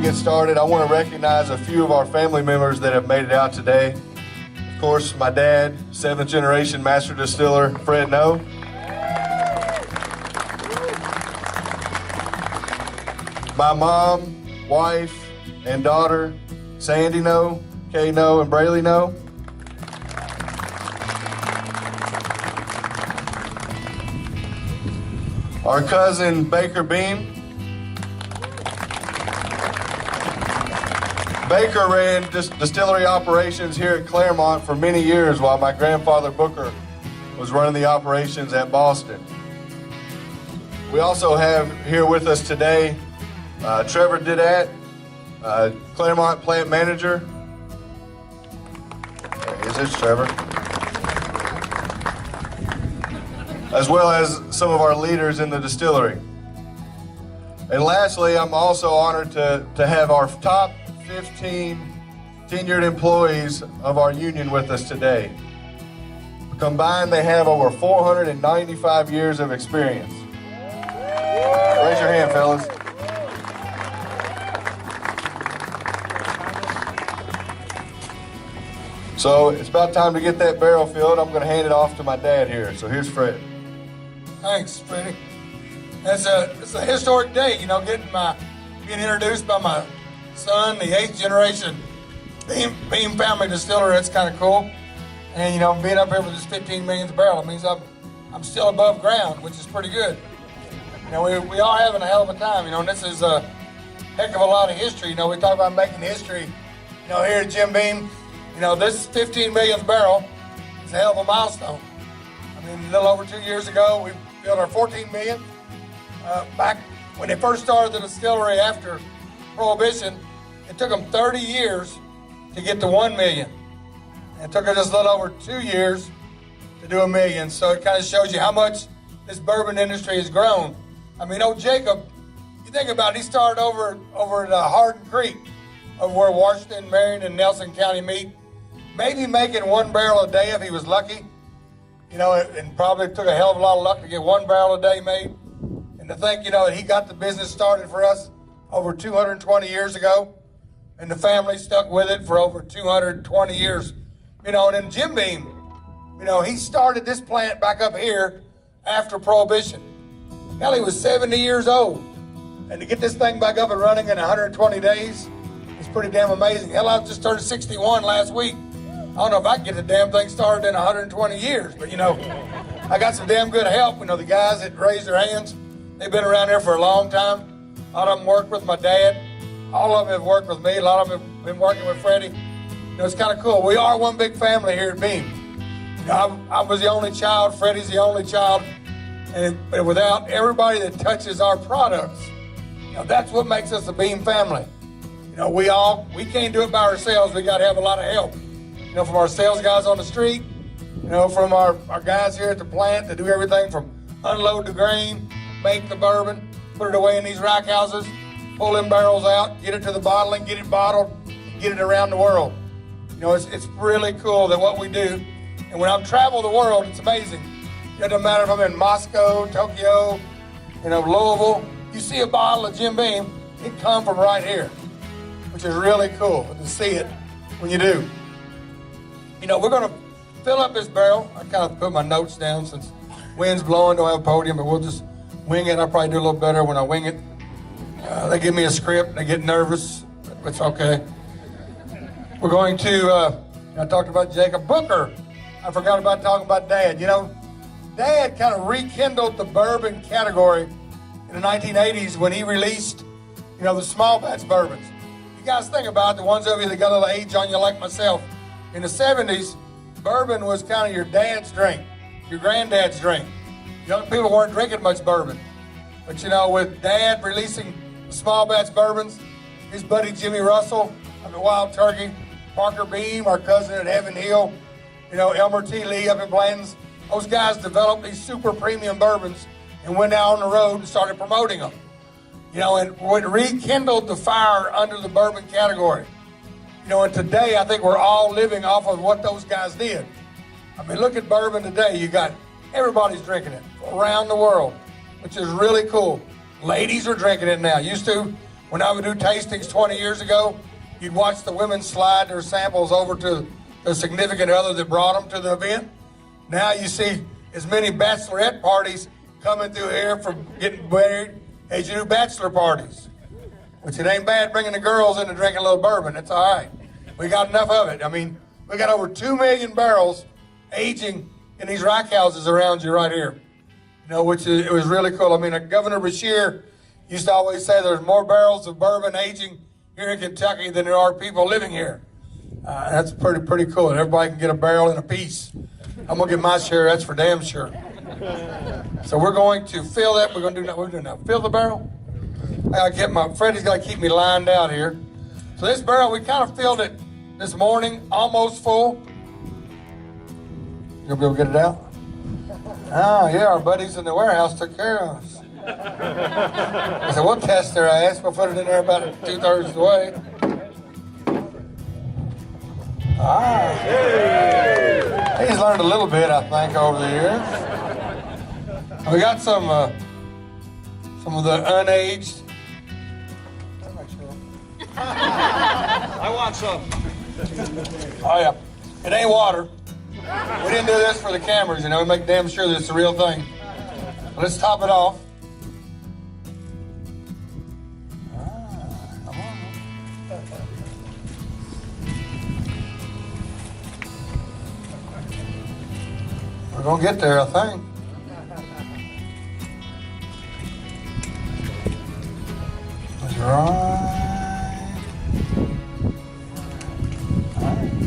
get started, I want to recognize a few of our family members that have made it out today. Of course, my dad, 7th generation master distiller, Fred Noe. My mom, wife, and daughter, Sandy Noe, Kay Noe, and Brayley Noe. Our cousin, Baker Beam. Baker ran distillery operations here at Claremont for many years while my grandfather Booker was running the operations at Boston. We also have here with us today Trevor Didat, Claremont plant manager. Is this Trevor? As well as some of our leaders in the distillery. And lastly, I'm also honored to have our top 15 tenured employees of our union with us today. Combined, they have over 495 years of experience. Raise your hand, fellas. So it's about time to get that barrel filled. I'm going to hand it off to my dad here. So here's Fred. Thanks, Freddie. It's a historic day, being introduced by my son, the 8th generation Beam family distiller. That's kind of cool. And being up here with this 15 millionth barrel, it means I'm still above ground, which is pretty good. We are having a hell of a time, and this is a heck of a lot of history. We talk about making history, here at Jim Beam. This 15 millionth barrel is a hell of a milestone. A little over 2 years ago, we filled our 14 millionth. Back when they first started the distillery after Prohibition, it took them 30 years to get to 1 million. And it took us just a little over 2 years to do 1 million. So it kind of shows you how much this bourbon industry has grown. Jacob, you think about it, he started over at Hardin Creek, over where Washington, Marion, and Nelson County meet, maybe making 1 barrel a day if he was lucky. And probably took a hell of a lot of luck to get 1 barrel a day made. And to think, that he got the business started for us over 220 years ago, and the family stuck with it for over 220 years. And then Jim Beam, he started this plant back up here after Prohibition. Hell, he was 70 years old. And to get this thing back up and running in 120 days is pretty damn amazing. Hell, I just turned 61 last week. I don't know if I can get the damn thing started in 120 years, but I got some damn good help. The guys that raised their hands, they've been around here for a long time. A lot of them worked with my dad. All of them have worked with me. A lot of them have been working with Freddie. It's kind of cool. We are one big family here at Beam. I was the only child. Freddie's the only child. And without everybody that touches our products, that's what makes us a Beam family. We can't do it by ourselves. We got to have a lot of help. From our sales guys on the street, from our guys here at the plant that do everything from unload the grain, make the bourbon, put it away in these rack houses, pull them barrels out, get it to the bottling, get it bottled, get it around the world. It's really cool that what we do. And when I travel the world, it's amazing. It doesn't matter if I'm in Moscow, Tokyo, Louisville. You see a bottle of Jim Beam, it come from right here, which is really cool to see it when you do. We're going to fill up this barrel. I kind of put my notes down since wind's blowing, don't have a podium, but we'll just wing it. I'll probably do a little better when I wing it. They give me a script. They get nervous. It's okay. We're going to, I talked about Jacob Booker. I forgot about talking about Dad. Dad kind of rekindled the bourbon category in the 1980s when he released, the small batch bourbons. You guys think about it, the ones of you that got a little age on you like myself. In the 70s, bourbon was kind of your dad's drink, your granddad's drink. Young people weren't drinking much bourbon. But with Dad releasing the small batch bourbons, his buddy Jimmy Russell of the Wild Turkey, Parker Beam, our cousin at Heaven Hill, Elmer T. Lee up in Blanton's, those guys developed these super premium bourbons and went out on the road and started promoting them. And it rekindled the fire under the bourbon category. And today I think we're all living off of what those guys did. Look at bourbon today. You got everybody's drinking it around the world, which is really cool. Ladies are drinking it now. Used to, When I would do tastings 20 years ago, you'd watch the women slide their samples over to the significant other that brought them to the event. Now you see as many bachelorette parties coming through here for getting married as you do bachelor parties. Which it ain't bad bringing the girls in to drink a little bourbon. It's all right. We got enough of it. I mean, we got over 2 million barrels aging in these rack houses around you right here. You know, it was really cool. I mean, Governor Beshear used to always say there's more barrels of bourbon aging here in Kentucky than there are people living here. That's pretty cool. Everybody can get a barrel and a piece. I'm gonna get my share. That's for damn sure. So we're going to fill that. We're doing now. Fill the barrel. I gotta Freddie's got to keep me lined out here. So this barrel, we kind of filled it this morning, almost full. You'll be able to get it out? Oh, yeah, our buddies in the warehouse took care of us. I said, we'll test their ass. We'll put it in there about 2/3 of the way. He's learned a little bit, I think, over the years. We got some of the unaged. I want some. Oh, yeah. It ain't water. We didn't do this for the cameras, you know. We make damn sure that it's the real thing. Let's top it off. Come on. We're going to get there, I think. That's right.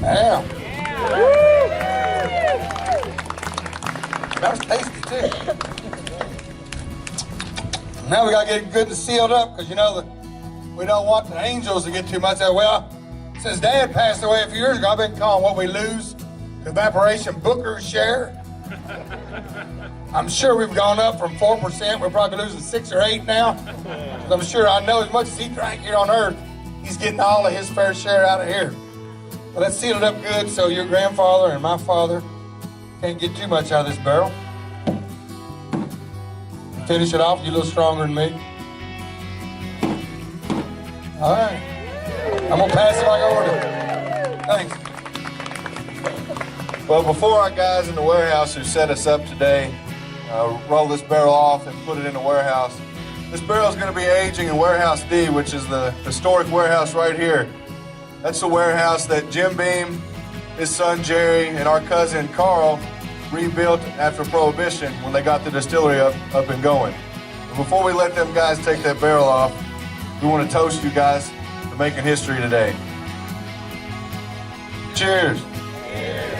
Yeah. That was tasty too. Now we gotta get it good and sealed up because you know we don't want the angels to get too much. Well, since Dad passed away a few years ago, I've been calling what we lose the evaporation Booker's share. I'm sure we've gone up from 4%. We're probably losing 6 or 8 now. I'm sure I know as much as he drank here on Earth, he's getting all of his fair share out of here. But let's seal it up good so your grandfather and my father can't get too much out of this barrel. Finish it off, you a little stronger than me. All right. I'm gonna pass it back over to Thanks. Well, before our guys in the warehouse who set us up today roll this barrel off and put it in the warehouse, this barrel is going to be aging in Warehouse D, which is the historic warehouse right here. That's the warehouse that Jim Beam, his son Jerry, and our cousin Carl rebuilt after Prohibition when they got the distillery up and going. And before we let them guys take that barrel off, we want to toast you guys for making history today. Cheers. Cheers.